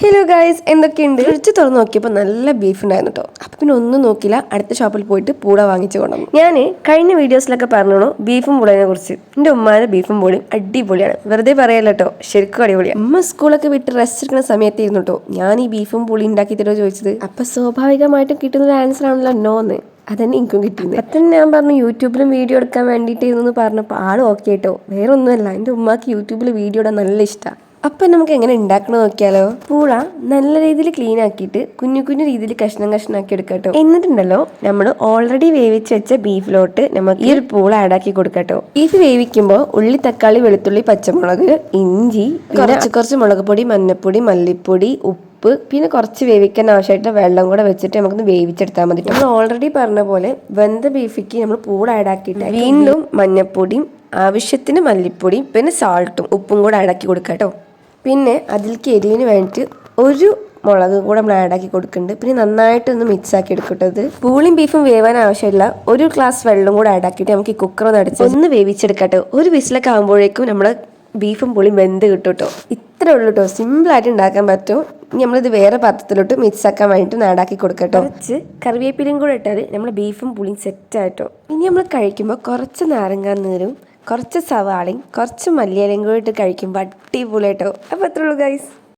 Hello guys, എന്തൊക്കെയുണ്ട്? Fridge തുറന്ന് നോക്കിയപ്പോൾ നല്ല ബീഫ് ഉണ്ടായിരുന്നു കേട്ടോ. അപ്പം പിന്നെ ഒന്നും നോക്കില്ല, അടുത്ത ഷോപ്പിൽ പോയിട്ട് പൂള വാങ്ങിച്ചു കൊണ്ടുവന്നു. ഞാൻ കഴിഞ്ഞ വീഡിയോസിലൊക്കെ പറഞ്ഞോളൂ ബീഫും പൂളയെ കുറിച്ച്. എൻ്റെ ഉമ്മാൻ്റെ ബീഫും പൂളിയും അടിപൊളിയാണ്, വെറുതെ പറയല്ലോ കേട്ടോ, ശരിക്കും അടിപൊളിയാണ്. ഉമ്മ സ്കൂളൊക്കെ വിട്ട് റെസ്റ്റ് എടുക്കുന്ന സമയത്തായിരുന്നു കേട്ടോ ഞാൻ ഈ ബീഫും പൂളി ഉണ്ടാക്കി തരുമോ ചോദിച്ചത്. അപ്പം സ്വാഭാവികമായിട്ടും കിട്ടുന്ന ആൻസർ ആണല്ലോ നോന്ന്. അതന്നെ എനിക്കും കിട്ടുന്നത്. അപ്പം ഞാൻ പറഞ്ഞു യൂട്യൂബിലും വീഡിയോ എടുക്കാൻ വേണ്ടിയിട്ടായിരുന്നു പറഞ്ഞപ്പോൾ ആൾ ഓക്കെ കേട്ടോ. വേറെ ഒന്നുമല്ല, എൻ്റെ ഉമ്മാക്ക് യൂട്യൂബിൽ വീഡിയോ ഇടാൻ നല്ല ഇഷ്ടമാണ്. അപ്പം നമുക്ക് എങ്ങനെ ഉണ്ടാക്കണം നോക്കിയാലോ. പൂള നല്ല രീതിയിൽ ക്ലീൻ ആക്കിയിട്ട് കുഞ്ഞു കുഞ്ഞു രീതിയിൽ കഷ്ണാക്കി എടുക്കട്ടോ. എന്നിട്ടുണ്ടല്ലോ നമ്മൾ ഓൾറെഡി വേവിച്ച് വെച്ച ബീഫിലോട്ട് നമുക്ക് ഈ ഒരു പൂള ആഡാക്കി കൊടുക്കട്ടോ. ബീഫ് വേവിക്കുമ്പോൾ ഉള്ളി, തക്കാളി, വെളുത്തുള്ളി, പച്ചമുളക്, ഇഞ്ചി, കുറച്ച് മുളക് പൊടി, മഞ്ഞപ്പൊടി, മല്ലിപ്പൊടി, ഉപ്പ്, പിന്നെ കുറച്ച് വേവിക്കാൻ ആവശ്യമായിട്ട് വെള്ളം കൂടെ വെച്ചിട്ട് നമുക്കൊന്ന് വേവിച്ചെടുത്താൽ മതി. നമ്മൾ ഓൾറെഡി പറഞ്ഞ പോലെ വെന്ത ബീഫിക്ക് നമ്മൾ പൂള ആഡാക്കിയിട്ട് വീണ്ടും മഞ്ഞപ്പൊടിയും ആവശ്യത്തിന് മല്ലിപ്പൊടിയും പിന്നെ സാൾട്ടും ഉപ്പും കൂടെ ആഡാക്കി കൊടുക്കാം കേട്ടോ. പിന്നെ അതിലേക്ക് എരിവിന് വേണ്ടിയിട്ട് ഒരു മുളക് കൂടെ നമ്മൾ ആഡാക്കി കൊടുക്കുന്നുണ്ട്. പിന്നെ നന്നായിട്ടൊന്ന് മിക്സ് ആക്കി എടുക്കട്ടത്. പൂളിയും ബീഫും വേവാൻ ആവശ്യമില്ല ഒരു ഗ്ലാസ് വെള്ളം കൂടെ ആഡാക്കിയിട്ട് നമുക്ക് ഈ കുക്കർ ഒന്ന് അടച്ച് ഒന്ന് വേവിച്ചെടുക്കട്ടോ. ഒരു വിസിലൊക്കെ ആകുമ്പോഴേക്കും നമ്മൾ ബീഫും പുളിയും വെന്ത് കിട്ടും കേട്ടോ. ഇത്രേ ഉള്ളൂ കേട്ടോ, സിമ്പിളായിട്ട് ഉണ്ടാക്കാൻ പറ്റും. ഇനി നമ്മളിത് വേറെ പാത്രത്തിലോട്ട് മിക്സ് ആക്കാൻ വേണ്ടിയിട്ട് നാടാക്കി കൊടുക്കട്ടോ. കുറച്ച് കറിവേപ്പിലയും കൂടെ ഇട്ടാൽ നമ്മൾ ബീഫും പുളിയും സെറ്റായിട്ടോ. ഇനി നമ്മൾ കഴിക്കുമ്പോൾ കുറച്ച് നാരങ്ങാ നീരും കുറച്ച് സവാളയും കുറച്ച് മല്ലിയിലയും കൂടി ഇട്ട് കഴിക്കുമ്പോൾ അടിപൊളിയായിട്ടോ. അപ്പോൾ അത്രേ ഉള്ളൂ ഗൈസ്.